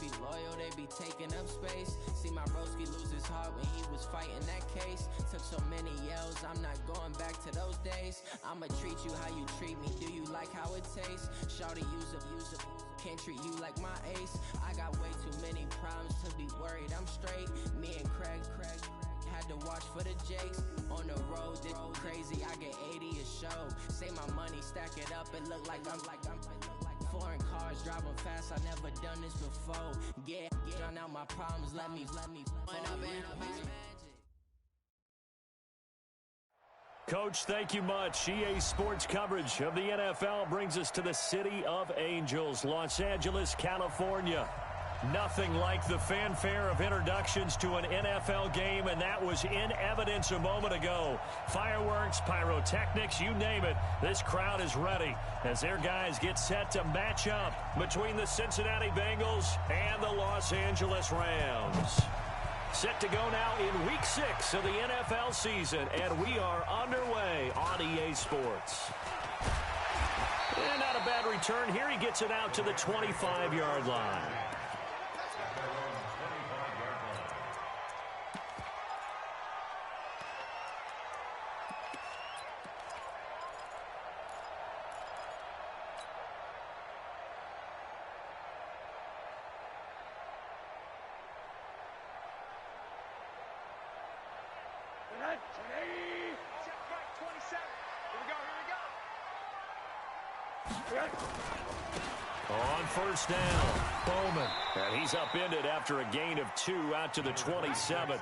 be loyal, they be taking up space. See my broski lose his heart when he was fighting that case. Took so many yells, I'm not going back to those days. I'ma treat you how you treat me, do you like how it tastes? Shawty, use up, can't treat you like my ace. I got way too many problems to be worried, I'm straight. Me and Craig had to watch for the Jakes. On the road, this crazy, I get 80 a show. Say my money, stack it up, it look like I'm foreign cars, driving fast, I never done this before. Get out my problems, let me Coach, thank you much. EA Sports coverage of the NFL brings us to the City of Angels, Los Angeles, California. Nothing like the fanfare of introductions to an NFL game, and that was in evidence a moment ago. Fireworks, pyrotechnics, you name it. This crowd is ready as their guys get set to match up between the Cincinnati Bengals and the Los Angeles Rams. Set to go now in Week 6 of the NFL season, and we are underway on EA Sports. And not a bad return here. He gets it out to the 25-yard line. On first down, Bowman. And he's upended after a gain of 2 out to the 27.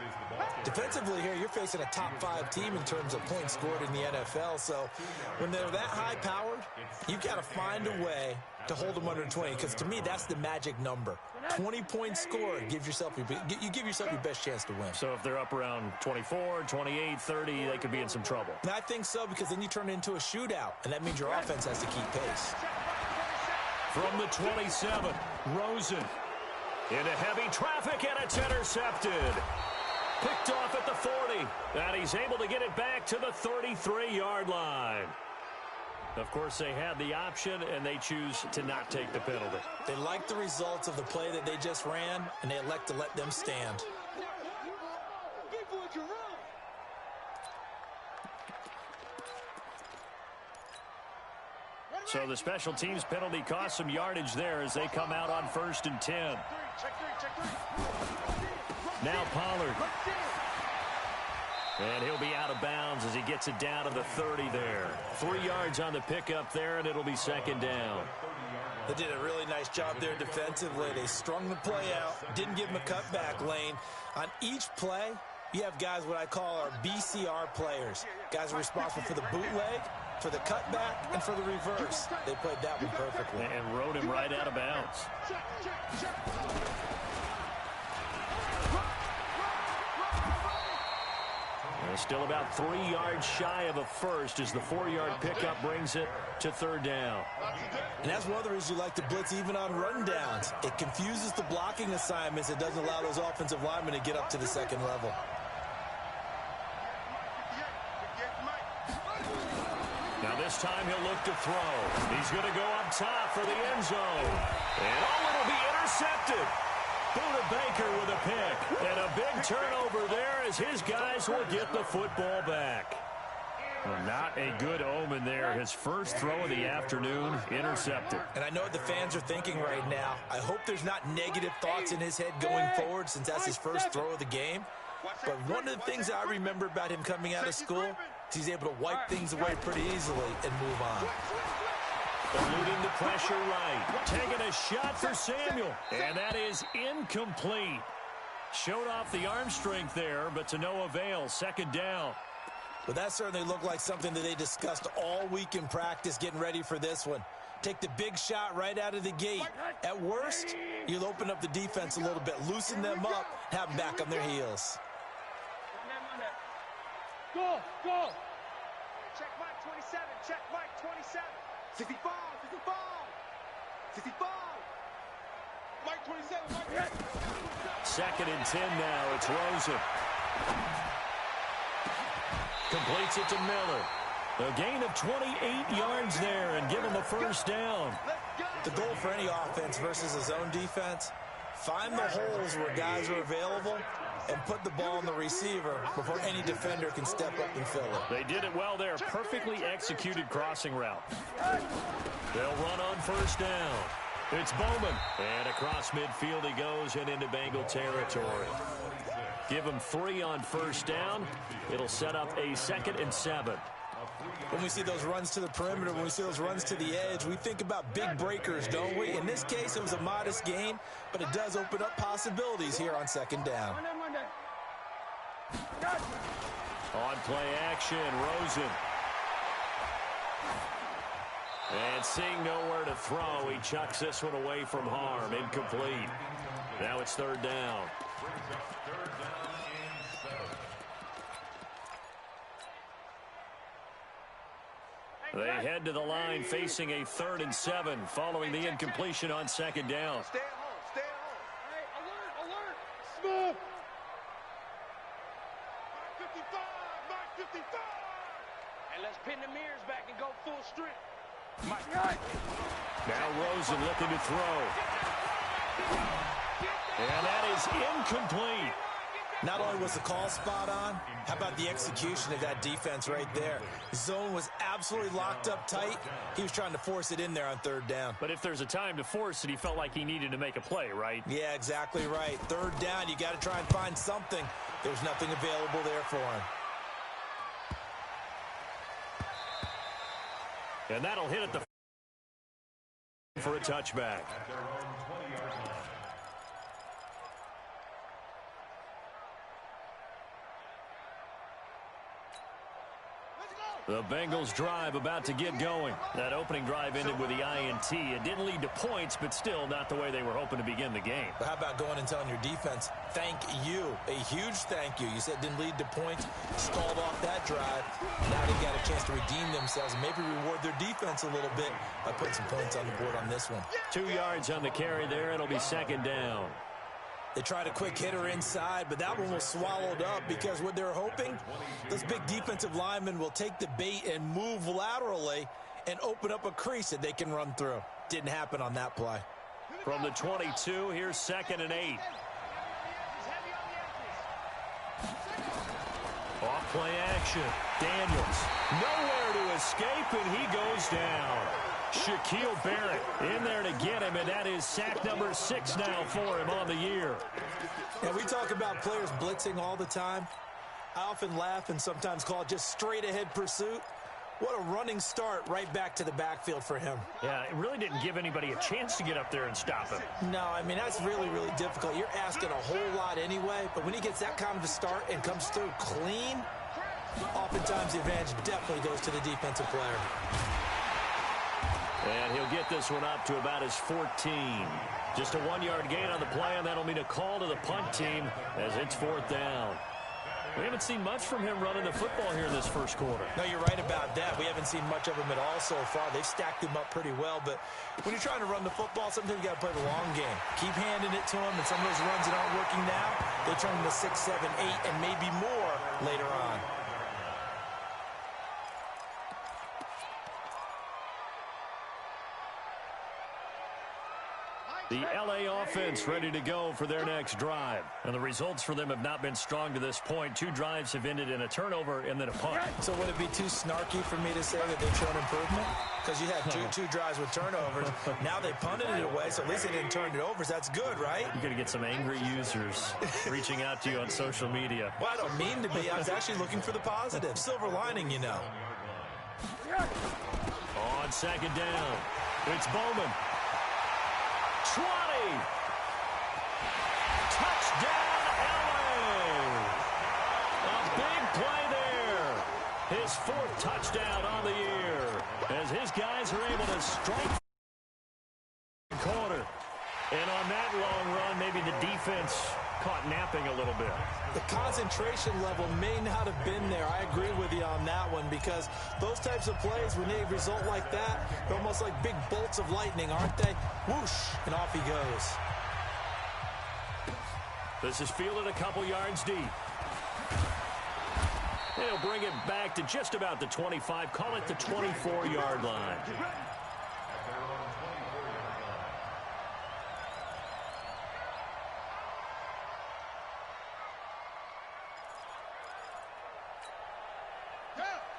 Defensively here, you're facing a top-5 team in terms of points scored in the NFL. So when they're that high-powered, you've got to find a way to hold them under 20. Because to me, that's the magic number. 20 points scored, you give yourself your best chance to win. So if they're up around 24, 28, 30, they could be in some trouble. And I think so, because then you turn it into a shootout, and that means your offense has to keep pace. From the 27, Rosen into heavy traffic, and it's intercepted. Picked off at the 40, and he's able to get it back to the 33-yard line. Of course, they had the option, and they choose to not take the penalty. They like the results of the play that they just ran, and they elect to let them stand. So the special teams penalty cost some yardage there as they come out on 1st and 10. Now Pollard. And he'll be out of bounds as he gets it down to the 30 there. 3 yards on the pickup there, and it'll be 2nd down. They did a really nice job there defensively. They strung the play out, didn't give him a cutback lane. On each play, you have guys what I call our BCR players. Guys are responsible for the bootleg, for the cutback, and for the reverse. They played that one perfectly. And rode him right out of bounds. And still about 3 yards shy of a first as the 4-yard pickup brings it to 3rd down. And that's one of the reasons you like to blitz even on rundowns. It confuses the blocking assignments. It doesn't allow those offensive linemen to get up to the 2nd level. Now this time he'll look to throw. He's going to go up top for the end zone. And it'll be intercepted. Buda Baker with a pick. And a big turnover there as his guys will get the football back. Well, not a good omen there. His first throw of the afternoon, intercepted. And I know what the fans are thinking right now. I hope there's not negative thoughts in his head going forward since that's his first throw of the game. But one of the things I remember about him coming out of school is he's able to wipe things away pretty easily and move on. Eluding the pressure right. Taking a shot for Samuel. And that is incomplete. Showed off the arm strength there, but to no avail. 2nd down. But that certainly looked like something that they discussed all week in practice getting ready for this one. Take the big shot right out of the gate. At worst, you'll open up the defense a little bit, loosen them up, have them back on their heels. Go, go. Check Mike 27, check Mike 27. 65, 65, 65. Mike 27, Mike 2nd and 10 now. It's Rosen. Completes it to Miller. A gain of 28 yards there and give him a 1st down. The goal for any offense versus a zone defense, Find the holes where guys are available and put the ball in the receiver before any defender can step up and fill it. They did it well there. Perfectly executed crossing route. They'll run on first down. It's Bowman. And across midfield he goes and into Bengal territory. Give him 3 on first down. It'll set up a 2nd and 7. When we see those runs to the perimeter, when we see those runs to the edge, we think about big breakers, don't we? In this case, it was a modest gain, but it does open up possibilities here on 2nd down. On play action, Rosen. And seeing nowhere to throw, he chucks this one away from harm. Incomplete. Now it's 3rd down. They head to the line facing a 3rd and 7 following the incompletion on 2nd down. Stay at home. Stay at home. Hey, alert. Smooth. Mark 55. Mark 55. And let's pin the mirrors back and go full strength. Now Rosen looking to throw. And that is incomplete. Not only was the call spot on, how about the execution of that defense right there? Zone was absolutely locked up tight. He was trying to force it in there on 3rd down. But if there's a time to force it, he felt like he needed to make a play, right? Yeah, exactly right. 3rd down, you got to try and find something. There's nothing available there for him. And that'll hit at the for a touchback. The Bengals drive about to get going. That opening drive ended with the INT. It didn't lead to points, but still not the way they were hoping to begin the game. But how about going and telling your defense, thank you, a huge thank you. You said it didn't lead to points, stalled off that drive. Now they got a chance to redeem themselves and maybe reward their defense a little bit by putting some points on the board on this one. 2 yards on the carry there. It'll be 2nd down. They tried a quick hitter inside, but that one was swallowed up because what they're hoping, those big defensive linemen will take the bait and move laterally and open up a crease that they can run through. Didn't happen on that play. From the 22, here's 2nd and 8. Off play action. Daniels. Nowhere to escape, and he goes down. Shaquille Barrett in there to get him, and that is sack number 6 now for him on the year. Yeah, we talk about players blitzing all the time. I often laugh and sometimes call it just straight-ahead pursuit. What a running start right back to the backfield for him. Yeah, it really didn't give anybody a chance to get up there and stop him. No, I mean, that's really, really difficult. You're asking a whole lot anyway, but when he gets that kind of a start and comes through clean, oftentimes the advantage definitely goes to the defensive player. And he'll get this one up to about his 14. Just a 1-yard gain on the play, and that'll mean a call to the punt team as it's 4th down. We haven't seen much from him running the football here in this first quarter. No, you're right about that. We haven't seen much of him at all so far. They've stacked him up pretty well, but when you're trying to run the football, sometimes you got to play the long game. Keep handing it to him, and some of those runs that aren't working now, they turn into 6, 7, 8, and maybe more later on. The LA offense ready to go for their next drive. And the results for them have not been strong to this point. 2 drives have ended in a turnover and then a punt. So would it be too snarky for me to say that they've shown improvement? Because you had two drives with turnovers. Now they punted it away, so at least they didn't turn it over. So that's good, right? You're going to get some angry users reaching out to you on social media. Well, I don't mean to be. I was actually looking for the positive. Silver lining, you know. On 2nd down, it's Bowman. 20. Touchdown, LA. A big play there. His 4th touchdown on the year as his guys are able to strike the corner. And on that long run, maybe the defense caught napping a little bit. The concentration level may not have been there. I agree with you on that one because those types of plays, when they result like that, they're almost like big bolts of lightning, aren't they? Whoosh, and off he goes. This is fielded a couple yards deep. They'll bring it back to just about the 25, call it the 24-yard line.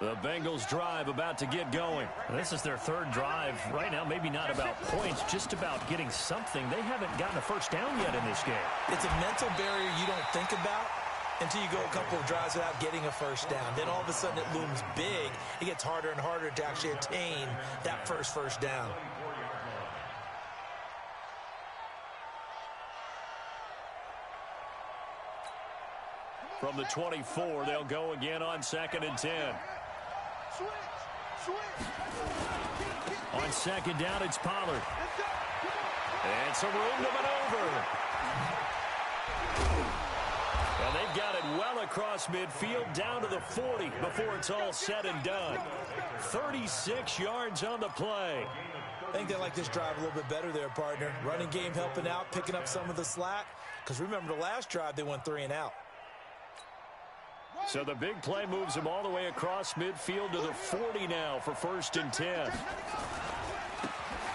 The Bengals drive about to get going. This is their third drive. Right now, maybe not about points, just about getting something. They haven't gotten a first down yet in this game. It's a mental barrier you don't think about until you go a couple of drives without getting a first down. Then all of a sudden it looms big. It gets harder and harder to actually attain that first down. From the 24, they'll go again on 2nd and 10. On 2nd down, it's Pollard. And some room to maneuver. And they've got it well across midfield down to the 40 before it's all said and done. 36 yards on the play. I think they like this drive a little bit better there, partner. Running game helping out, picking up some of the slack. Because remember, the last drive, they went 3 and out. So the big play moves him all the way across midfield to the 40 now for 1st and 10.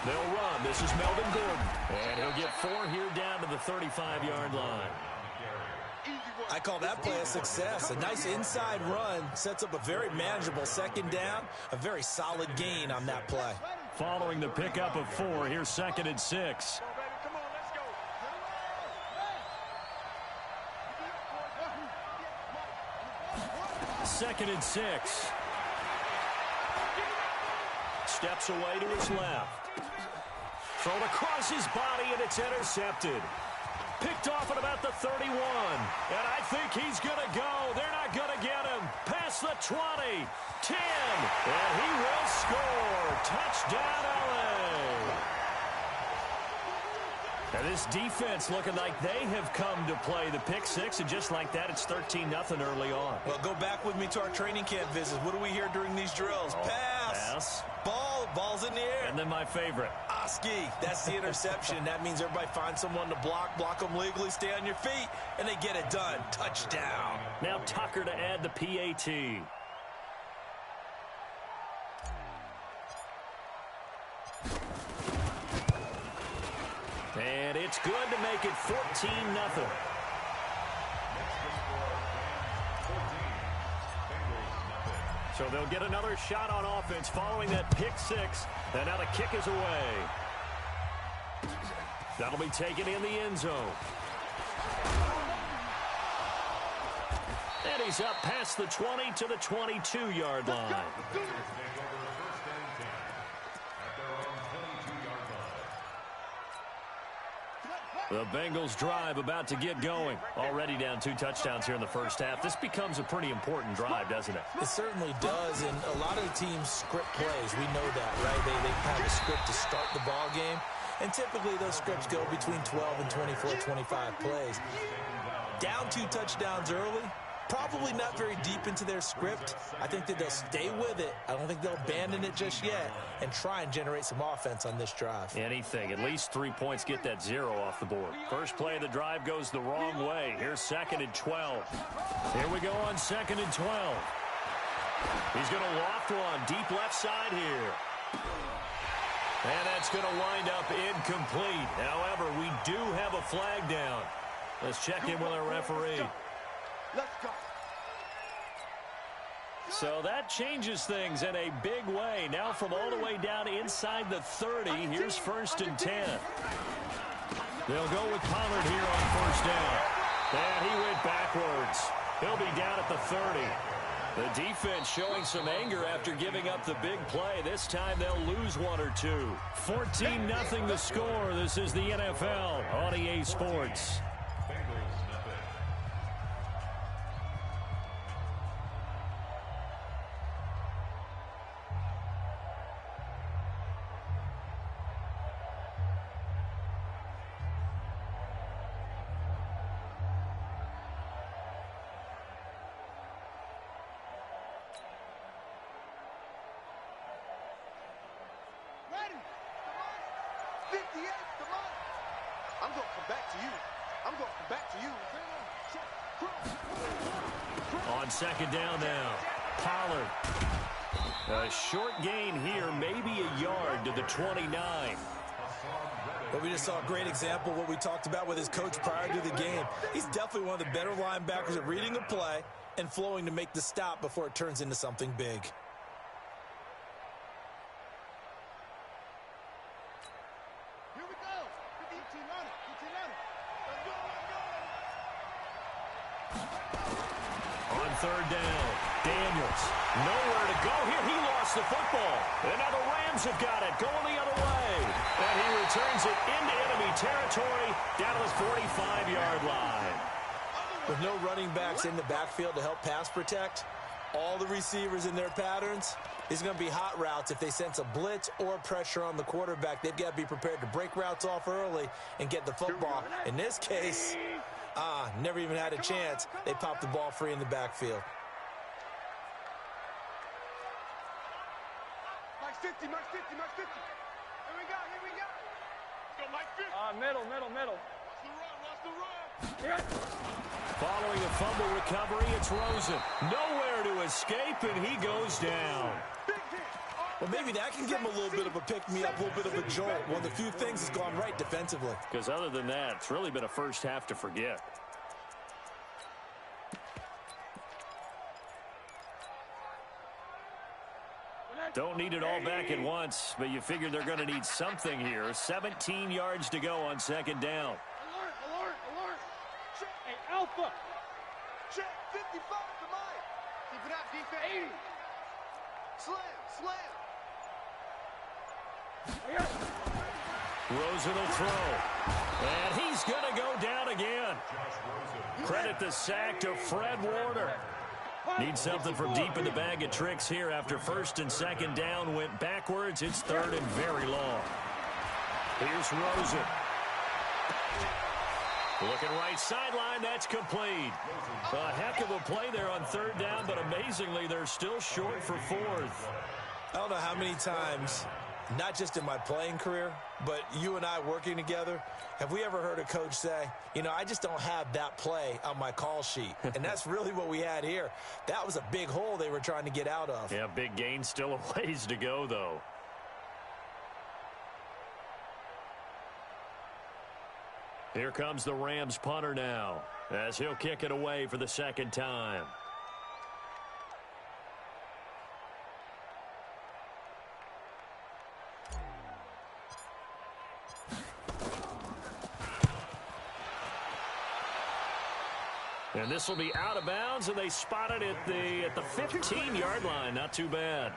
They'll run. This is Melvin Gordon. And he'll get 4 here down to the 35-yard line. I call that play a success. A nice inside run sets up a very manageable 2nd down. A very solid gain on that play. Following the pickup of 4, here's 2nd and 6. 2nd and 6. Steps away to his left. Thrown across his body, and it's intercepted. Picked off at about the 31. And I think he's going to go. They're not going to get him. Past the 20. 10. And he will score. Touchdown, LA. Now this defense looking like they have come to play the pick 6, and just like that, it's 13-0 early on. Well, go back with me to our training camp visits. What do we hear during these drills? Pass. Ball's in the air. And then my favorite. Oski. That's the interception. That means everybody finds someone to block them legally, stay on your feet, and they get it done. Touchdown. Now Tucker to add the PAT. And it's good to make it 14-0. So they'll get another shot on offense following that pick 6. And now the kick is away. That'll be taken in the end zone. And he's up past the 20 to the 22-yard line. The Bengals drive about to get going. Already down 2 touchdowns here in the first half. This becomes a pretty important drive, doesn't it? It certainly does, and a lot of the teams script plays. We know that, right? They have a script to start the ball game, and typically those scripts go between 12 and 24, 25 plays. Down 2 touchdowns early, probably not very deep into their script. I think that they'll stay with it. I don't think they'll abandon it just yet and try and generate some offense on this drive. Anything. At least 3 points, get that 0 off the board. First play of the drive goes the wrong way. Here's 2nd and 12. Here we go on 2nd and 12. He's going to loft one deep left side here. And that's going to wind up incomplete. However, we do have a flag down. Let's check in with our referee. Let's go. So that changes things in a big way. Now from all the way down inside the 30, here's 1st and 10. They'll go with Pollard here on 1st down. And he went backwards. He'll be down at the 30. The defense showing some anger after giving up the big play. This time they'll lose 1 or 2. 14-0 the score. This is the NFL on EA Sports. I'm going to come back to you. I'm going to come back to you. On 2nd down now, Pollard. A short gain here, maybe a yard to the 29. But we just saw a great example of what we talked about with his coach prior to the game. He's definitely one of the better linebackers at reading a play, and flowing to make the stop before it turns into something big. Here we go. On third down, Daniels, nowhere to go here. He lost the football. And now the Rams have got it, going the other way. And he returns it into enemy territory down to the 45-yard line. With no running backs in the backfield to help pass protect, all the receivers in their patterns, these are going to be hot routes. If they sense a blitz or pressure on the quarterback, they've got to be prepared to break routes off early and get the football. In this case, never even had a chance. They popped the ball free in the backfield. Mike 50, Mike 50, Mike 50. Here we go, here we go. Go Mike 50. Middle. Watch the run. Following a fumble recovery, it's Rosen. Nowhere to escape, and he goes down. Well, maybe that can give him a little bit of a pick-me-up, a little bit of a jolt. One of the few things that's gone right defensively. Because other than that, it's really been a first half to forget. Don't need it all back at once, but you figure they're going to need something here. 17 yards to go on second down. Alert. Check. Hey, Alpha. Check. 55 to Mike. Keep it up, defense. 80. Slam. Rosen will throw. And he's going to go down again. Credit the sack to Fred Warner. Need something from deep in the bag of tricks here after first and second down went backwards. It's third and very long. Here's Rosen. Looking right sideline, that's complete. A heck of a play there on third down, but amazingly, they're still short for fourth. I don't know how many times, not just in my playing career, but you and I working together, have we ever heard a coach say, you know, I just don't have that play on my call sheet. And that's really what we had here. That was a big hole they were trying to get out of. Yeah, big gain, still a ways to go, though. Here comes the Rams punter now, as he'll kick it away for the second time. And this will be out of bounds, and they spot it at the 15-yard line. Not too bad.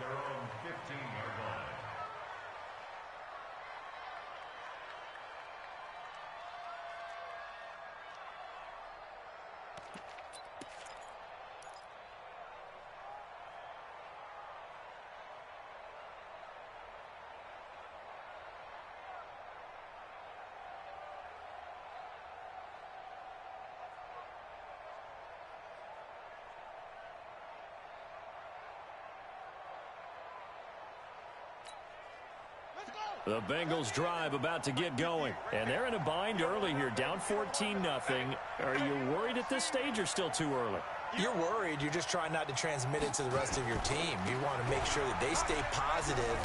The Bengals drive about to get going. And they're in a bind early here, down 14-0. Are you worried at this stage or still too early? You're worried. You're just trying not to transmit it to the rest of your team. You want to make sure that they stay positive.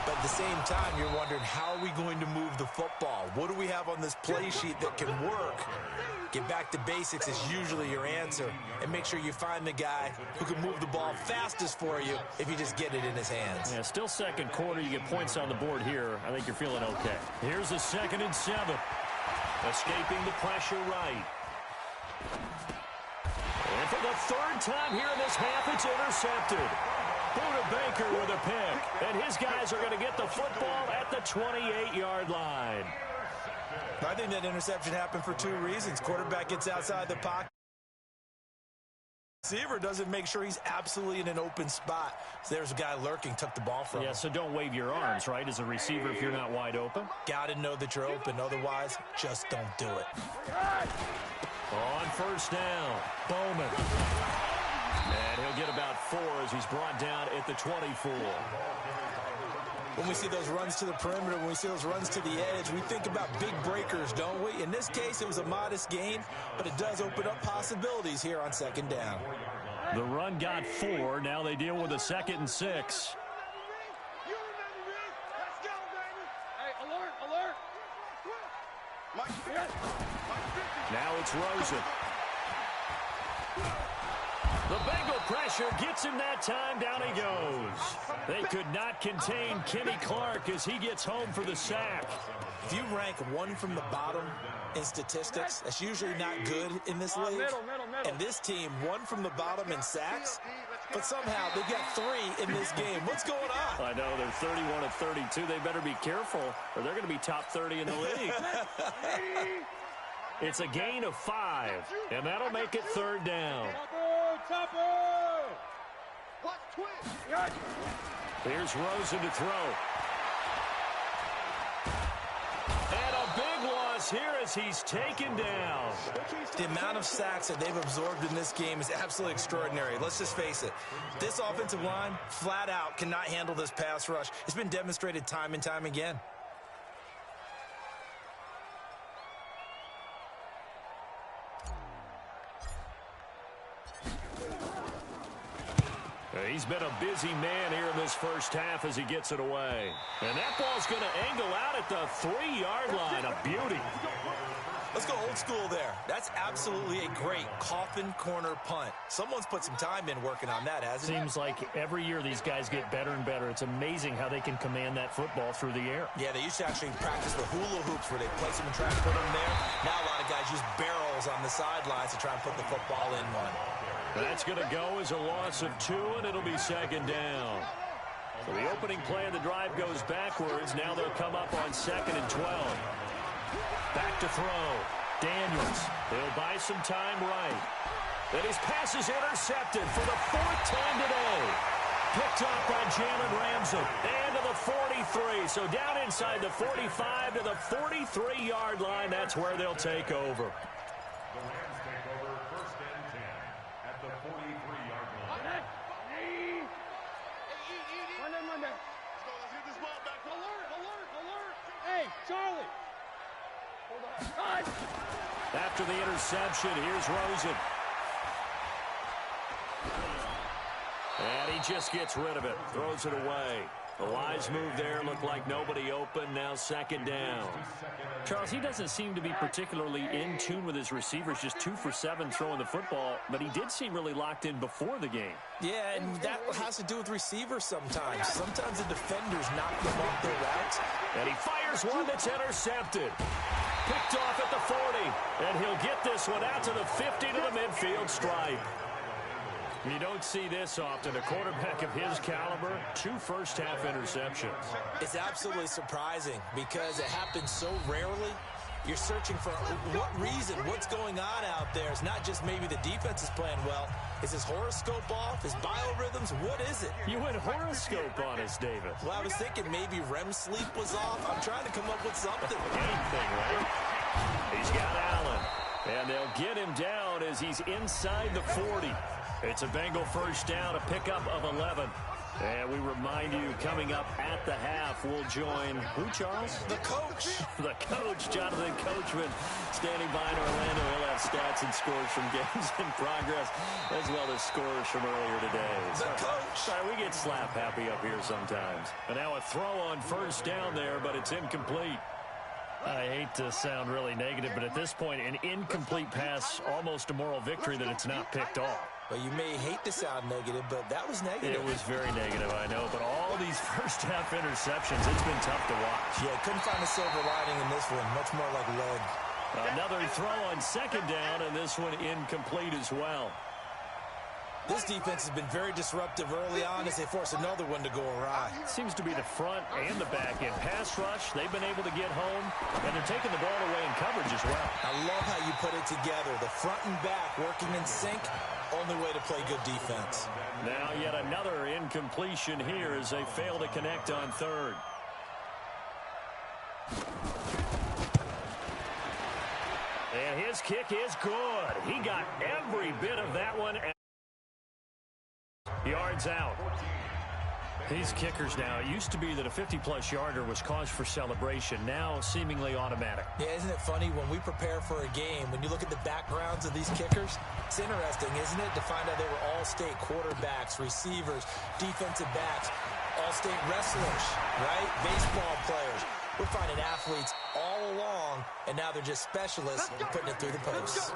But at the same time, you're wondering, how are we going to move the football? What do we have on this play sheet that can work? Get back to basics is usually your answer. And make sure you find the guy who can move the ball fastest for you if you just get it in his hands. Yeah, still second quarter. You get points on the board here. I think you're feeling okay. Here's a 2nd and 7. Escaping the pressure right. And for the third time here in this half, it's intercepted. Buda Baker with a pick. And his guys are going to get the football at the 28-yard line. I think that interception happened for two reasons. Quarterback gets outside the pocket. Receiver doesn't make sure he's absolutely in an open spot. So there's a guy lurking, took the ball from him. Yeah, so don't wave your arms, right, as a receiver if you're not wide open. Got to know that you're open. Otherwise, just don't do it. On first down, Bowman. And he'll get about 4 as he's brought down at the 24. When we see those runs to the perimeter, when we see those runs to the edge, we think about big breakers, don't we? In this case, it was a modest gain, but it does open up possibilities here on second down. The run got 4. Now they deal with a 2nd and 6. Hey, alert. Now it's Rosen. The Bengal pressure gets him that time. Down he goes. They could not contain Kenny Clark as he gets home for the sack. If you rank one from the bottom in statistics, that's usually not good in this league. Middle. And this team, one from the bottom in sacks, but somehow they got 3 in this game. What's going on? I know, they're 31 of 32. They better be careful, or they're going to be top 30 in the league. It's a gain of 5, and that'll make it 3rd down. Topper! Watch twist. Here's Rosen to throw. And a big loss here as he's taken down. The amount of sacks that they've absorbed in this game is absolutely extraordinary. Let's just face it. This offensive line, flat out, cannot handle this pass rush. It's been demonstrated time and time again. He's been a busy man here in this first half as he gets it away. And that ball's going to angle out at the 3-yard line. A beauty. Let's go old school there. That's absolutely a great coffin corner punt. Someone's put some time in working on that, hasn't it? Seems like every year these guys get better and better. It's amazing how they can command that football through the air. Yeah, they used to actually practice the hula hoops where they place them and try and put them there. Now a lot of guys use barrels on the sidelines to try and put the football in one. That's going to go as a loss of 2, and it'll be 2nd down. So the opening play of the drive goes backwards. Now they'll come up on 2nd and 12. Back to throw. Daniels. He'll buy some time right. And his pass is intercepted for the 4th time today. Picked up by Jalen Ramsey. And to the 43. So down inside the 45 to the 43-yard line. That's where they'll take over. The Rams take over 1st and 10 at the 43-yard line. Monday. Let's get this ball back. Alert. Hey, Charlie. Hold on. After the interception, here's Rosen. And he just gets rid of it. Throws it away. The wise move there. Looked like nobody open. Now 2nd down. Charles, he doesn't seem to be particularly in tune with his receivers, just 2 for 7 throwing the football, but he did seem really locked in before the game. Yeah, and that has to do with receivers sometimes. Sometimes the defenders knock them off their routes. And he fires one that's intercepted. Picked off at the 40. And he'll get this one out to the 50 to the midfield stripe. You don't see this often. A quarterback of his caliber, 2 first-half interceptions. It's absolutely surprising because it happens so rarely. You're searching for what reason, what's going on out there. It's not just maybe the defense is playing well. Is his horoscope off? His biorhythms? What is it? You went horoscope on us, David. Well, I was thinking maybe REM sleep was off. I'm trying to come up with something. Anything, right? He's got Allen. And they'll get him down as he's inside the 40. It's a Bengal first down, a pickup of 11. And we remind you, coming up at the half, we'll join, who, Charles? The coach. The coach, Jonathan Coachman, standing by in Orlando. He'll have stats and scores from games in progress, as well as scores from earlier today. The coach. Sorry, we get slap happy up here sometimes. And now a throw on first down there, but it's incomplete. I hate to sound really negative, but at this point, an incomplete pass, almost a moral victory that it's not picked off. Well, you may hate to sound negative, but that was negative. It was very negative, I know. But all these first-half interceptions, it's been tough to watch. Yeah, couldn't find a silver lining in this one. Much more like lead. Another throw on 2nd down, and this one incomplete as well. This defense has been very disruptive early on as they force another one to go awry. Seems to be the front and the back end. Pass rush, they've been able to get home, and they're taking the ball away in coverage as well. I love how you put it together. The front and back working in sync. Only way to play good defense. Now yet another incompletion here as they fail to connect on 3rd. And his kick is good. He got every bit of that one. Yards out. These kickers now, it used to be that a 50-plus yarder was cause for celebration. Now seemingly automatic. Yeah, isn't it funny when we prepare for a game, when you look at the backgrounds of these kickers, it's interesting, isn't it, to find out they were all-state quarterbacks, receivers, defensive backs, all-state wrestlers, right? Baseball players. We're finding athletes all along, and now they're just specialists in putting it through the posts.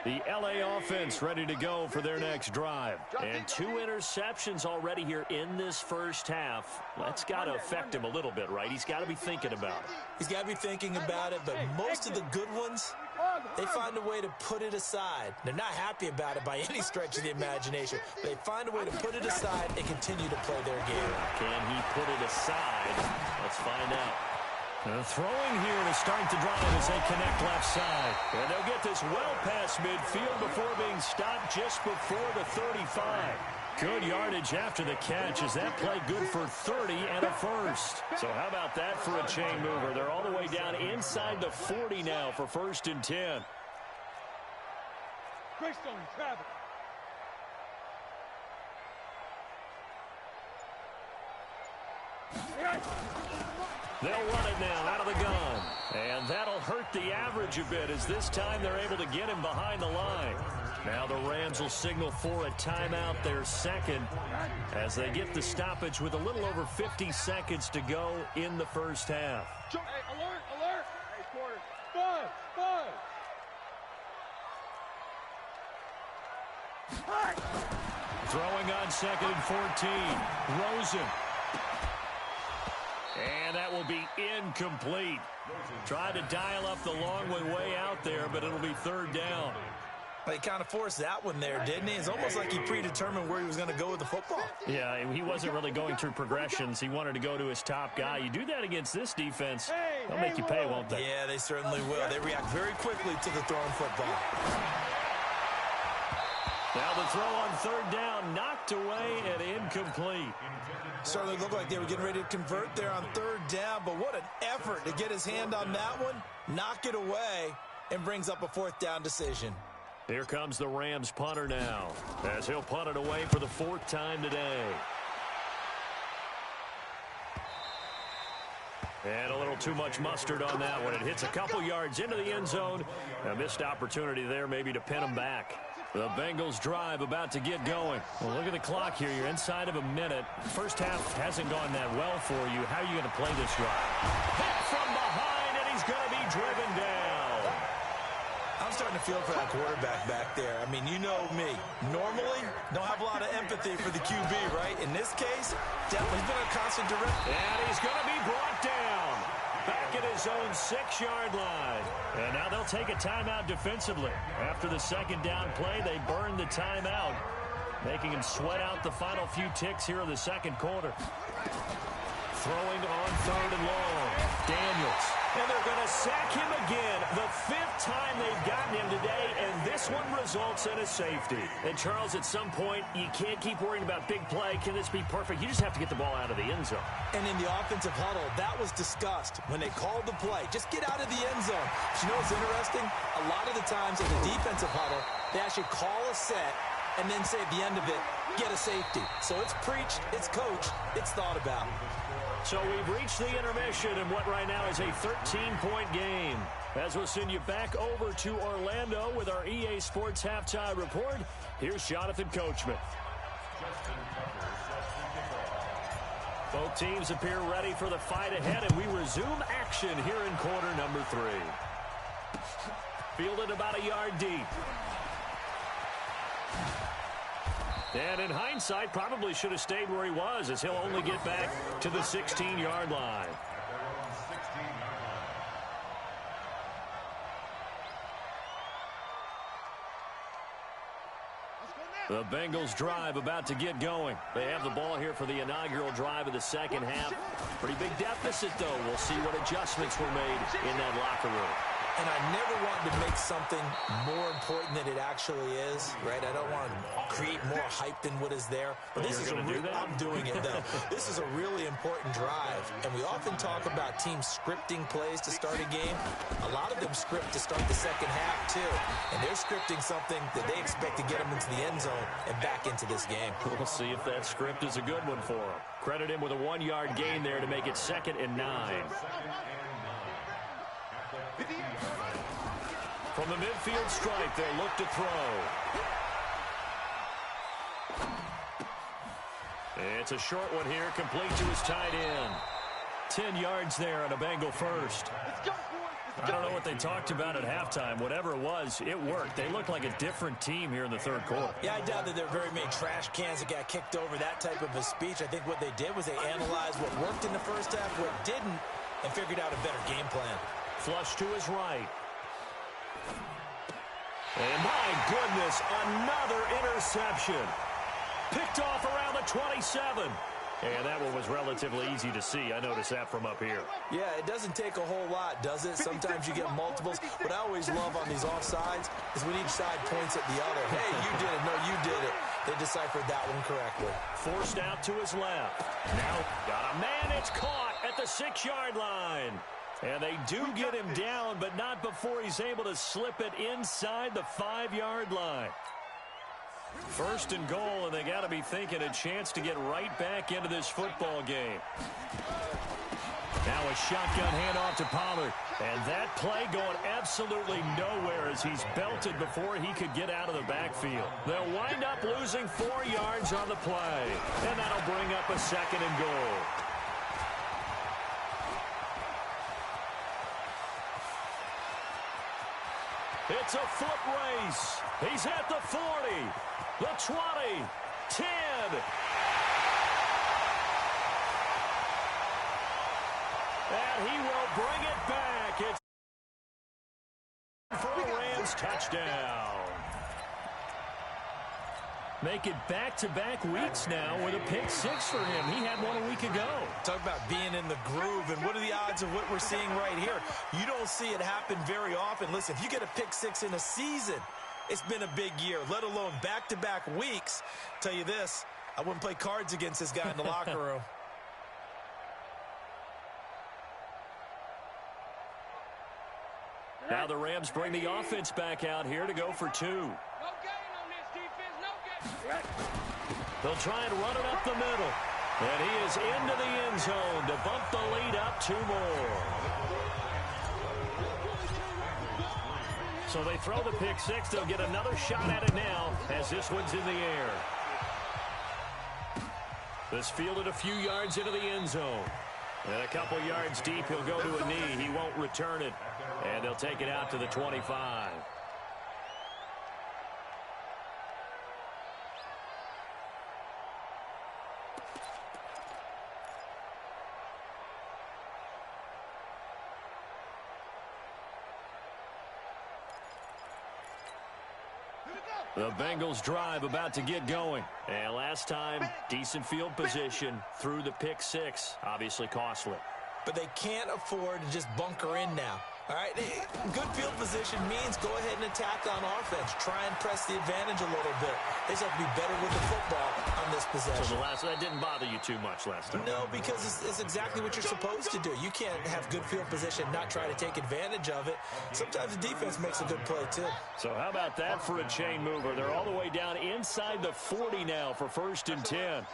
The LA offense ready to go for their next drive. And 2 interceptions already here in this first half. That's got to affect him a little bit, right? He's got to be thinking about it. He's got to be thinking about it, but most of the good ones, they find a way to put it aside. They're not happy about it by any stretch of the imagination, but they find a way to put it aside and continue to play their game. Can he put it aside? Let's find out. Throwing here to start the drive as they connect left side. And they'll get this well past midfield before being stopped just before the 35. Good yardage after the catch as that play good for 30 and a first. So how about that for a chain mover? They're all the way down inside the 40 now for 1st and 10. Greystone, Travis. They'll run it now out of the gun. And that'll hurt the average a bit as this time they're able to get him behind the line. Now the Rams will signal for a timeout, their second, as they get the stoppage with a little over 50 seconds to go in the first half. Hey, alert, alert. Hey, quarter. Buzz, buzz. Throwing on 2nd and 14. Rosen. And that will be incomplete. Tried to dial up the long way out there, but it'll be 3rd down. Well, he kind of forced that one there, didn't he? It's almost like he predetermined where he was going to go with the football. Yeah, he wasn't really going through progressions. He wanted to go to his top guy. You do that against this defense, they'll make you pay, won't they? Yeah, they certainly will. They react very quickly to the thrown football. Now the throw on 3rd down, knocked away and incomplete. Certainly looked like they were getting ready to convert there on 3rd down, but what an effort to get his hand on that one, knock it away, and brings up a 4th down decision. Here comes the Rams punter now, as he'll punt it away for the 4th time today. And a little too much mustard on that one. It hits a couple yards into the end zone. A missed opportunity there maybe to pin him back. The Bengals drive about to get going. Well, look at the clock here. You're inside of a minute. First half hasn't gone that well for you. How are you going to play this drive? Hit from behind, and he's going to be driven down. I'm starting to feel for that quarterback back there. I mean, you know me. Normally, don't have a lot of empathy for the QB, right? In this case, definitely been a constant direct. And he's going to be brought down. Back at his own 6-yard line. And now they'll take a timeout defensively. After the 2nd down play, they burn the timeout, making him sweat out the final few ticks here in the 2nd quarter. Throwing on 3rd and long. Daniels. And they're going to sack him again. The 5th time they've gotten him today, and this one results in a safety. And, Charles, at some point, you can't keep worrying about big play. Can this be perfect? You just have to get the ball out of the end zone. And in the offensive huddle, that was discussed when they called the play. Just get out of the end zone. But you know what's interesting? A lot of the times in the defensive huddle, they actually call a set and then say at the end of it, get a safety. So it's preached, it's coached, it's thought about. So we've reached the intermission in what right now is a 13-point game. As we'll send you back over to Orlando with our EA Sports Halftime Report, here's Jonathan Coachman. Both teams appear ready for the fight ahead, and we resume action here in quarter number 3. Fielded about a yard deep. And in hindsight, probably should have stayed where he was, as he'll only get back to the 16-yard line. The Bengals drive about to get going. They have the ball here for the inaugural drive of the 2nd half. Pretty big deficit, though. We'll see what adjustments were made in that locker room. And I never wanted to make something more important than it actually is, right? I don't want to create more hype than what is there. But this is I'm doing it, though. This is a really important drive. And we often talk about teams scripting plays to start a game. A lot of them script to start the 2nd half, too. And they're scripting something that they expect to get them into the end zone and back into this game. We'll see if that script is a good one for them. Credit him with a 1-yard gain there to make it 2nd and 9. From the midfield stripe, they'll look to throw. It's a short one here, complete to his tight end. 10 yards there on a Bengal first. I don't know what they talked about at halftime. Whatever it was, it worked. They looked like a different team here in the third quarter. Yeah, I doubt that there are very many trash cans that got kicked over, that type of a speech. I think what they did was they analyzed what worked in the first half, what didn't, and figured out a better game plan. Flush to his right. And my goodness, another interception. Picked off around the 27. And that one was relatively easy to see. I noticed that from up here. Yeah, it doesn't take a whole lot, does it? Sometimes you get multiples. What I always love on these offsides is when each side points at the other. Hey, you did it. No, you did it. They deciphered that one correctly. Forced out to his left. Now got a man. It's caught at the 6-yard line. And they do get him down, but not before he's able to slip it inside the 5-yard line. First and goal, and they got to be thinking a chance to get right back into this football game. Now a shotgun handoff to Pollard. And that play going absolutely nowhere as he's belted before he could get out of the backfield. They'll wind up losing 4 yards on the play. And that'll bring up a second and goal. It's a foot race. He's at the 40, the 20, 10. And he will bring it back. It's for a Rams touchdown. Make it back-to-back weeks now with a pick 6 for him. He had one a week ago. Talk about being in the groove, and what are the odds of what we're seeing right here? You don't see it happen very often. Listen, if you get a pick 6 in a season, it's been a big year, let alone back-to-back weeks. Tell you this, I wouldn't play cards against this guy in the locker room. Now the Rams bring the offense back out here to go for 2. They'll try and run it up the middle. And he is into the end zone to bump the lead up 2 more. So they throw the pick 6. They'll get another shot at it now as this one's in the air. This fielded a few yards into the end zone. And a couple yards deep, he'll go to a knee. He won't return it. And they'll take it out to the 25. The Bengals drive about to get going. And last time, decent field position through the pick 6. Obviously costly. But they can't afford to just bunker in now. All right, good field position means go ahead and attack on offense. Try and press the advantage a little bit. They just have to be better with the football on this possession. So that didn't bother you too much last time? No, because it's exactly what you're supposed to do. You can't have good field position and not try to take advantage of it. Sometimes the defense makes a good play, too. So how about that for a chain mover? They're all the way down inside the 40 now for 1st and 10.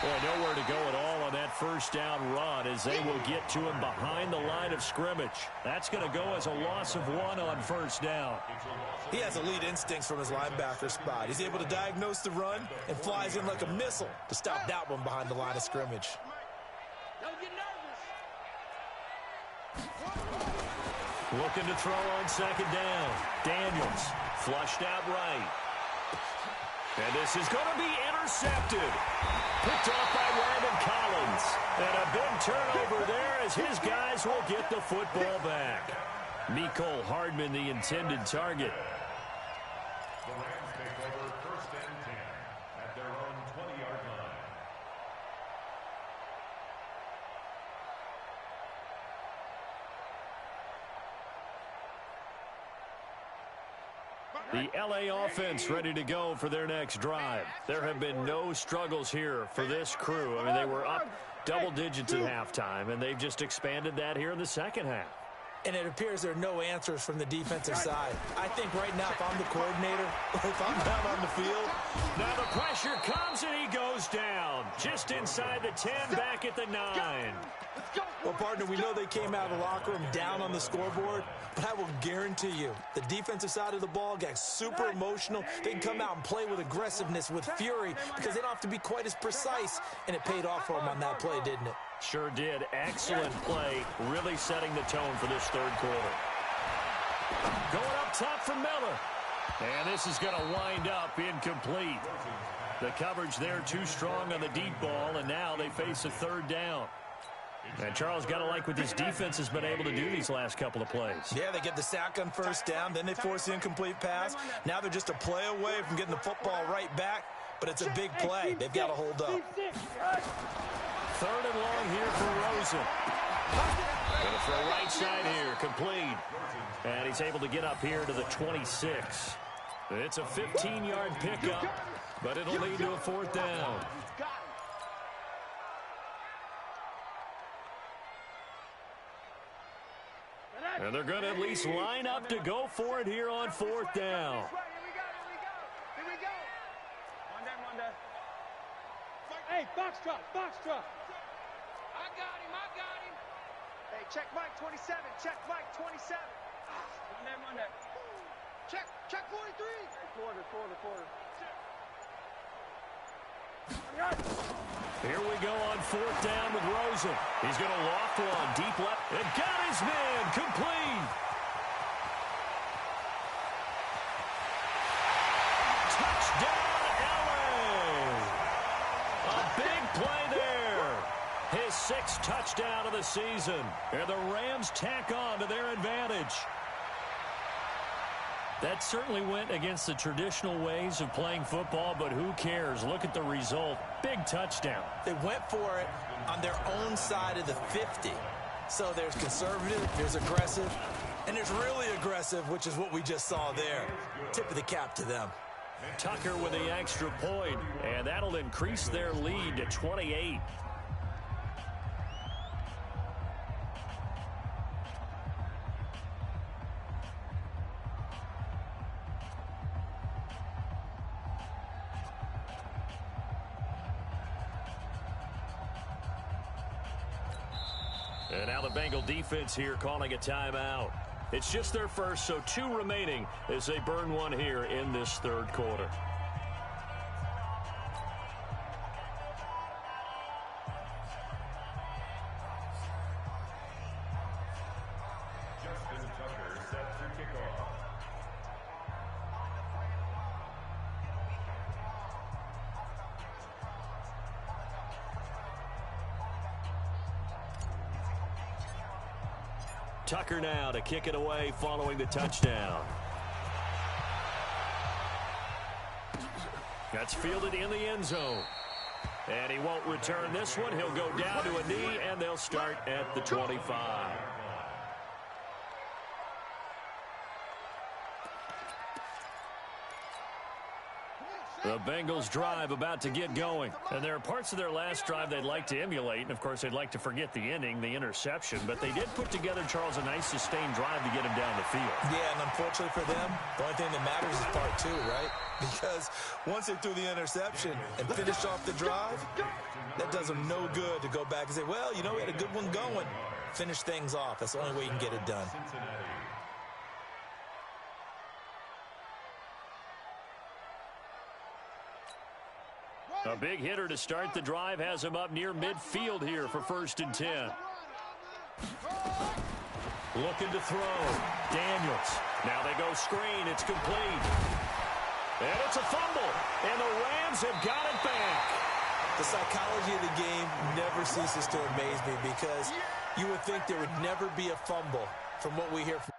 Boy, nowhere to go at all on that first down run as they will get to him behind the line of scrimmage. That's going to go as a loss of 1 on 1st down. He has elite instincts from his linebacker spot. He's able to diagnose the run and flies in like a missile to stop that one behind the line of scrimmage. Don't get nervous. Looking to throw on 2nd down. Daniels flushed out right. And this is going to be intercepted. Picked off by Landon Collins. And a big turnover there as his guys will get the football back. Mecole Hardman, the intended target. The Rams take over 1st and 10 at their own 20-yard line. The LA offense ready to go for their next drive. There have been no struggles here for this crew. I mean, they were up double digits at halftime, and they've just expanded that here in the second half. And it appears there are no answers from the defensive side. I think right now, if I'm the coordinator, if I'm down on the field. Now the pressure comes, and he goes down. Just inside the 10, back at the 9. Well, partner, we know they came out of the locker room down on the scoreboard, but I will guarantee you the defensive side of the ball got super emotional. They can come out and play with aggressiveness, with fury, because they don't have to be quite as precise, and it paid off for them on that play, didn't it? Sure did. Excellent play, really setting the tone for this third quarter. Going up top for Miller. And this is going to wind up incomplete. The coverage there too strong on the deep ball, and now they face a third down. And Charles, got to like what this defense has been able to do these last couple of plays. Yeah, they get the sack on first down, then they force the incomplete pass. Now they're just a play away from getting the football right back, but it's a big play. They've got to hold up. Third and long here for Rosen. Going to throw right side here, complete. And he's able to get up here to the 26. It's a 15-yard pickup, but it'll lead to a fourth down. And they're going to at least line up to go for it here on fourth down. Here we go. One down. Hey, box drop. I got him. Hey, check Mike 27. One down. Check 43. Quarter. Here we go on fourth down with Rosen. He's going to loft one deep left. And got his man complete. Touchdown, LA. A big play there. His sixth touchdown of the season. And the Rams tack on to their advantage. That certainly went against the traditional ways of playing football, but who cares? Look at the result. Big touchdown. They went for it on their own side of the 50. So there's conservative, there's aggressive, and there's really aggressive, which is what we just saw there. Tip of the cap to them. Tucker with the extra point, and that'll increase their lead to 28. And now the Bengal defense here calling a timeout. It's just their first, so 2 remaining as they burn one here in this third quarter. Justin Tucker set to kick off. Tucker now to kick it away following the touchdown. That's fielded in the end zone. And he won't return this one. He'll go down to a knee, and they'll start at the 25. The Bengals drive about to get going. And there are parts of their last drive they'd like to emulate. And, of course, they'd like to forget the ending, the interception. But they did put together, Charles, a nice sustained drive to get him down the field. Yeah, and unfortunately for them, the only thing that matters is part 2, right? Because once they threw the interception and finished off the drive, that does them no good to go back and say, well, you know, we had a good one going. Finish things off. That's the only way you can get it done. A big hitter to start the drive has him up near midfield here for 1st and 10. Looking to throw. Daniels. Now they go screen. It's complete. And it's a fumble. And the Rams have got it back. The psychology of the game never ceases to amaze me because you would think there would never be a fumble from what we hear from.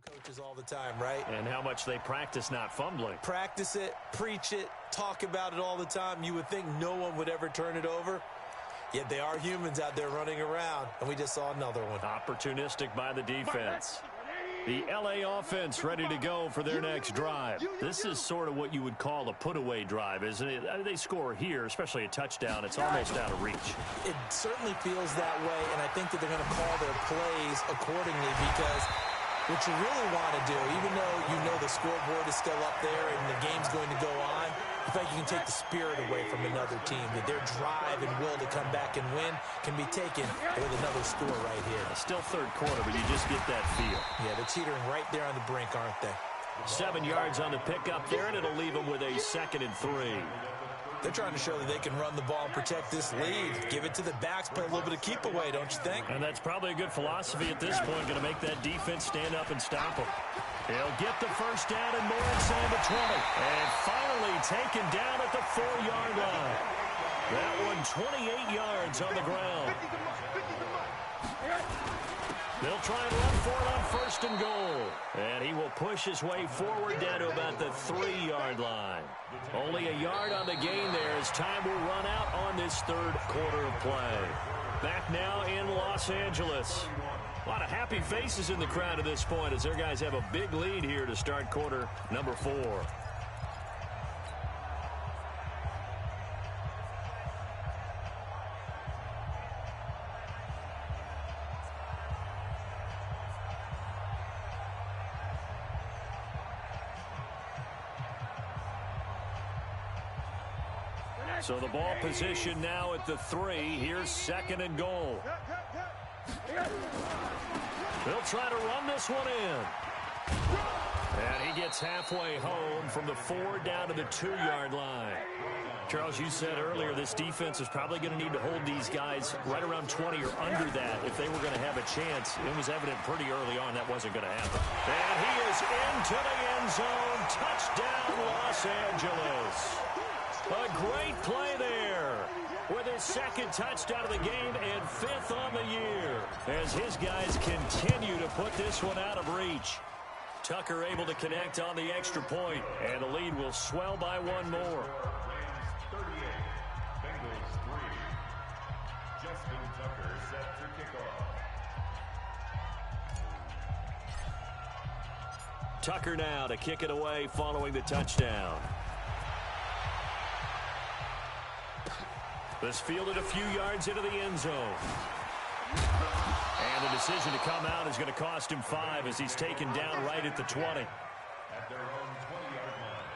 Coaches all the time, right? And how much they practice not fumbling. Practice it, preach it, talk about it all the time. You would think no one would ever turn it over. Yet they are humans out there running around, and we just saw another one. Opportunistic by the defense. The LA offense ready to go for their next drive. This is sort of what you would call a put-away drive, isn't it? I mean, they score here, especially a touchdown. It's almost out of reach. It certainly feels that way, and I think that they're going to call their plays accordingly because what you really want to do, even though you know the scoreboard is still up there and the game's going to go on, I think you can take the spirit away from another team, that their drive and will to come back and win can be taken with another score right here. Still third quarter, but you just get that feel. Yeah, they're teetering right there on the brink, aren't they? 7 yards on the pickup there, and it'll leave them with a 2nd and 3. They're trying to show that they can run the ball and protect this lead. Give it to the backs, play a little bit of keep away, don't you think? And that's probably a good philosophy at this point, going to make that defense stand up and stop them. He'll get the first down and more inside the 20. And finally taken down at the 4-yard line. That one 28 yards on the ground. They'll try and run for it on 1st and goal. And he will push his way forward down to about the 3-yard line. Only a yard on the gain there as time will run out on this third quarter of play. Back now in Los Angeles. A lot of happy faces in the crowd at this point as their guys have a big lead here to start quarter number 4. So the ball position now at the 3. Here's 2nd and goal. They'll try to run this one in. And he gets halfway home from the 4 down to the 2-yard line. Charles, you said earlier this defense is probably going to need to hold these guys right around 20 or under that if they were going to have a chance. It was evident pretty early on that wasn't going to happen. And he is into the end zone. Touchdown, Los Angeles. A great play there with his 2nd touchdown of the game and 5th on the year as his guys continue to put this one out of reach. Tucker able to connect on the extra point, and the lead will swell by 1 more. Rams 38, Bengals 3. Justin Tucker set to kick off. Tucker now to kick it away following the touchdown. This fielded a few yards into the end zone. And the decision to come out is going to cost him 5 as he's taken down right at the 20. At their own 20-yard line.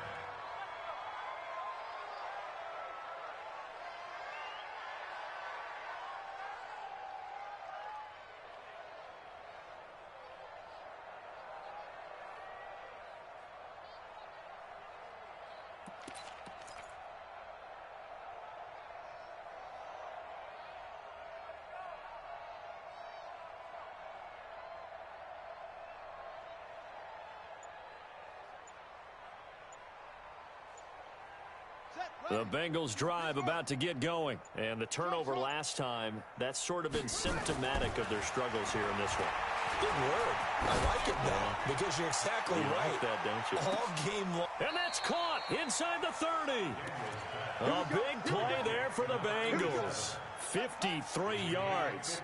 The Bengals drive about to get going. And the turnover last time, that's sort of been symptomatic of their struggles here in this one. Good word. I like it, though, because you're exactly right. Like that, don't you? All game long. And that's caught inside the 30. A big play there for the Bengals. 53 yards.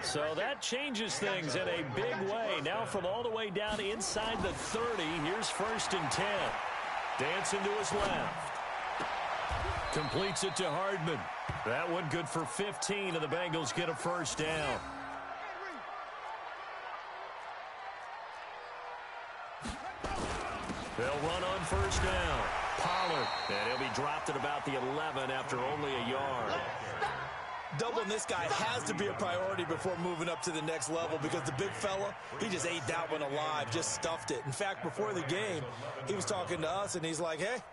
So that changes things in a big way. Now from all the way down inside the 30, here's 1st and 10. Dancing to his left. Completes it to Hardman. That one good for 15, and the Bengals get a first down. They'll run on first down. Pollard, and he'll be dropped at about the 11 after only a yard. Doubling this guy has to be a priority before moving up to the next level because the big fella, he just ate that one alive, just stuffed it. In fact, before the game, he was talking to us, and he's like, hey,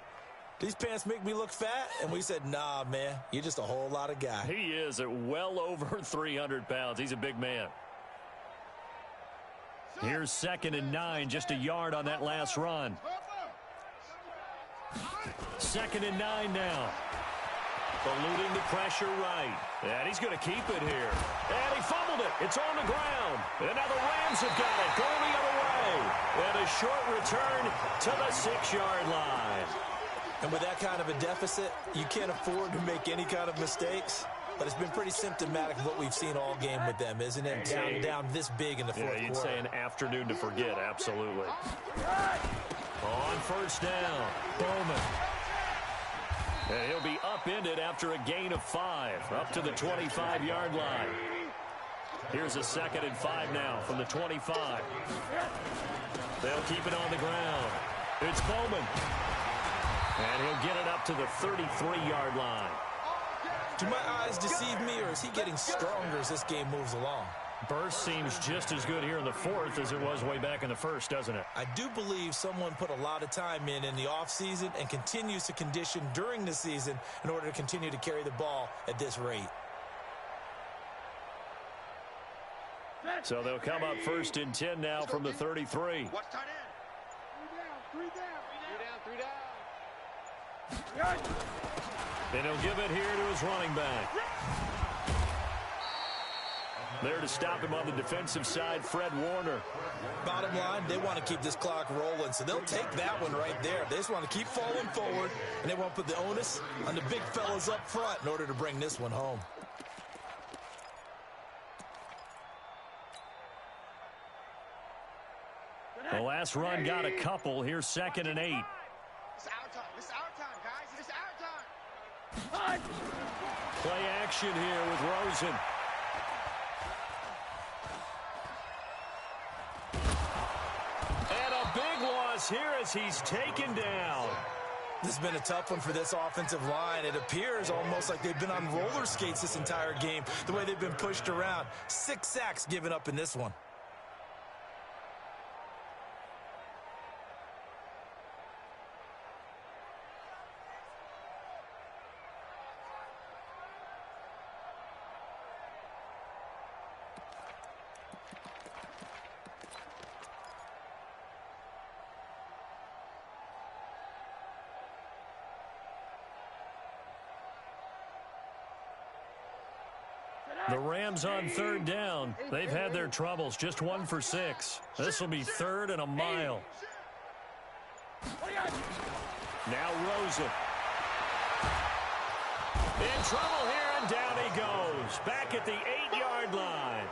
these pants make me look fat? And we said, nah, man, you're just a whole lot of guy. He is at well over 300 pounds. He's a big man. Here's 2nd and 9, just a yard on that last run. 2nd and 9 now. Eluding the pressure right. And he's going to keep it here. And he fumbled it. It's on the ground. And now the Rams have got it. Going the other way. And a short return to the 6-yard line. And with that kind of a deficit, you can't afford to make any kind of mistakes. But it's been pretty symptomatic of what we've seen all game with them, isn't it? Down this big in the fourth quarter. Yeah, you'd say an afternoon to forget, absolutely. On first down, Bowman. And he'll be upended after a gain of 5, up to the 25-yard line. Here's a 2nd and 5 now from the 25. They'll keep it on the ground. It's Bowman. And he'll get it up to the 33-yard line. Do my eyes deceive me, or is he getting stronger as this game moves along? Burst seems just as good here in the fourth as it was way back in the first, doesn't it? I do believe someone put a lot of time in the offseason and continues to condition during the season in order to continue to carry the ball at this rate. So they'll come up 1st and 10 now from the 33. Watch tight end. Three down. And he'll give it here to his running back. There to stop him on the defensive side, Fred Warner. Bottom line, they want to keep this clock rolling, so they'll take that one right there. They just want to keep falling forward, and they won't put the onus on the big fellas up front in order to bring this one home. The last run got a couple. Here's 2nd and 8. It's our time. It's our time, guys. It's our time. Play action here with Rosen. And a big loss here as he's taken down. This has been a tough one for this offensive line. It appears almost like they've been on roller skates this entire game, the way they've been pushed around. 6 sacks given up in this one. The Rams on 3rd down. They've had their troubles. Just 1 for 6. This will be 3rd and a mile. Now Rosen. In trouble here, and down he goes. Back at the 8-yard line.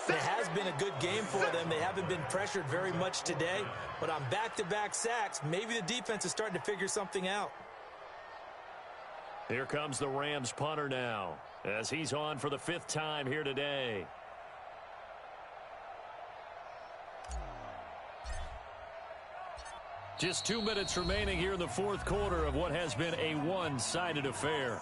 It has been a good game for them. They haven't been pressured very much today. But on back-to-back sacks, maybe the defense is starting to figure something out. Here comes the Rams punter now, as he's on for the 5th time here today. Just 2 minutes remaining here in the 4th quarter of what has been a one-sided affair.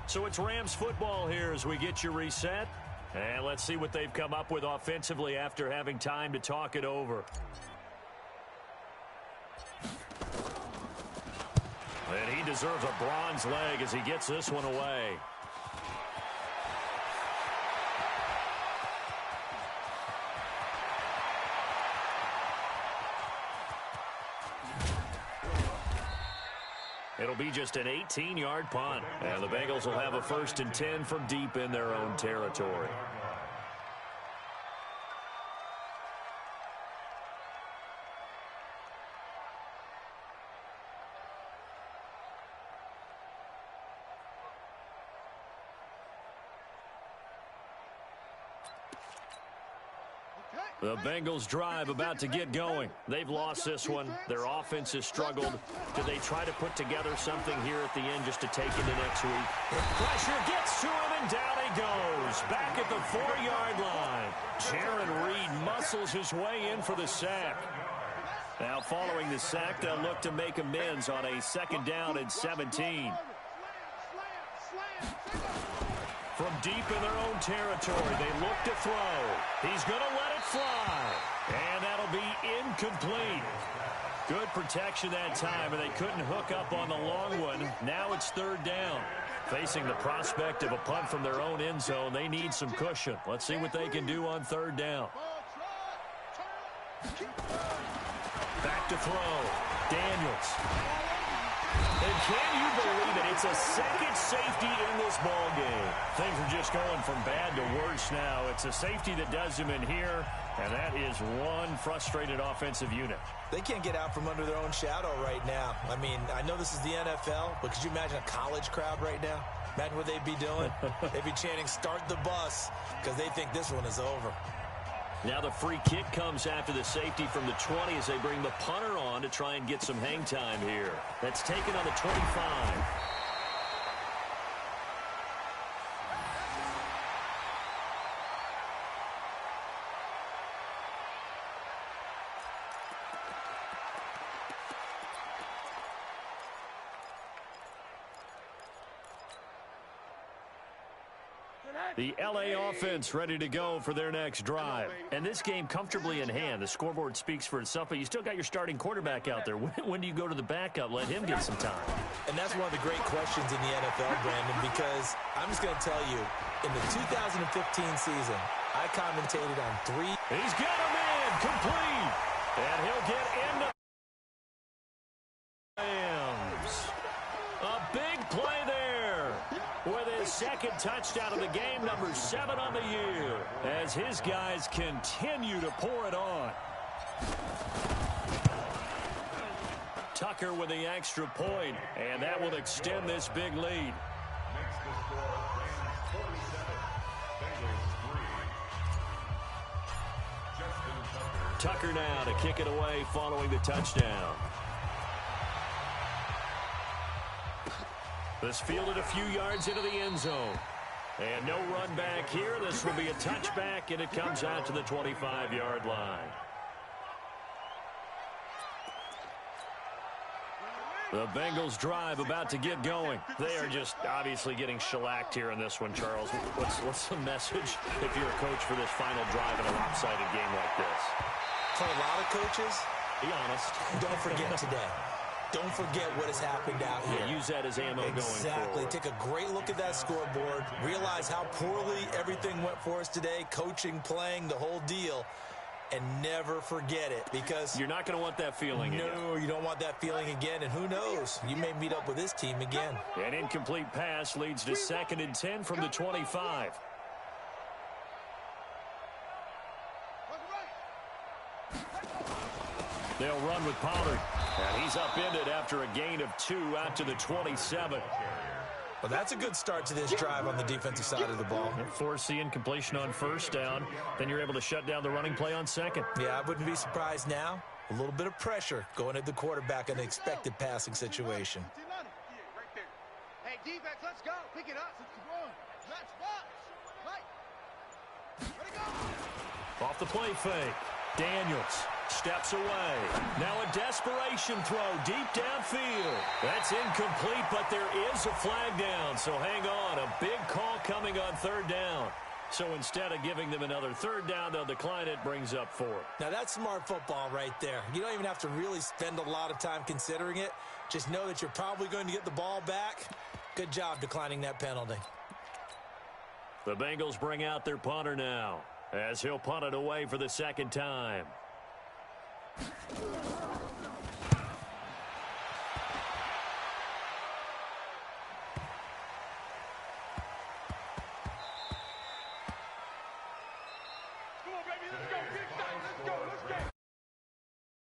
So it's Rams football here as we get you reset. And let's see what they've come up with offensively after having time to talk it over. And he deserves a bronze leg as he gets this one away. It'll be just an 18-yard punt, and the Bengals will have a 1st and 10 from deep in their own territory. The Bengals drive about to get going. They've lost this one. Their offense has struggled. Do they try to put together something here at the end just to take into next week? Pressure gets to him, and down he goes. Back at the 4-yard line. Jaron Reed muscles his way in for the sack. Now following the sack, they'll look to make amends on a 2nd down and 17. From deep in their own territory, they look to throw. He's going to let it fly. And that'll be incomplete. Good protection that time, and they couldn't hook up on the long one. Now it's 3rd down. Facing the prospect of a punt from their own end zone, they need some cushion. Let's see what they can do on 3rd down. Back to throw. Daniels. And can you believe it? It's a 2nd safety in this ball game. Things are just going from bad to worse now. It's a safety that does him in here, and that is one frustrated offensive unit. They can't get out from under their own shadow right now. I mean, I know this is the NFL, but could you imagine a college crowd right now? Imagine what they'd be doing. They'd be chanting, "Start the bus," because they think this one is over. Now the free kick comes after the safety from the 20 as they bring the punter on to try and get some hang time here. That's taken on the 25. The L.A. offense ready to go for their next drive. And this game comfortably in hand. The scoreboard speaks for itself, but you still got your starting quarterback out there. When do you go to the backup? Let him get some time. And that's one of the great questions in the NFL, Brandon, because I'm just going to tell you, in the 2015 season, I commentated on 3. He's got him in, complete. And he'll get into Rams. A big play there with his second touchdown of the game, number 7 on the year, as his guys continue to pour it on. Tucker with the extra point, and that will extend this big lead. Makes the score Rams 47, Bengals 3. Justin Tucker now to kick it away following the touchdown. This fielded a few yards into the end zone. And no run back here. This will be a touchback, and it comes out to the 25-yard line. The Bengals drive about to get going. They are just obviously getting shellacked here in this one, Charles. What's the message if you're a coach for this final drive in a lopsided game like this? For a lot of coaches, be honest. Don't forget today. Don't forget what has happened out here. Yeah, use that as ammo going forward. Exactly. Take a great look at that scoreboard. Realize how poorly everything went for us today. Coaching, playing, the whole deal. And never forget it, because you're not going to want that feeling again. No, you don't want that feeling again. And who knows? You may meet up with this team again. An incomplete pass leads to 2nd and 10 from the 25. They'll run with Pollard. And he's upended after a gain of 2 out to the 27. Well, that's a good start to this drive on the defensive side of the ball. Force the incompletion on 1st down. Then you're able to shut down the running play on 2nd. Yeah, I wouldn't be surprised now. A little bit of pressure going at the quarterback in an expected passing situation. Hey, defense, let's go. Pick it up. Let's go. Off the play fake. Daniels steps away. Now a desperation throw deep downfield. That's incomplete, but there is a flag down, so hang on. A big call coming on 3rd down. So instead of giving them another 3rd down, they'll decline it, brings up 4. Now that's smart football right there. You don't even have to really spend a lot of time considering it. Just know that you're probably going to get the ball back. Good job declining that penalty. The Bengals bring out their punter now, as he'll punt it away for the 2nd time.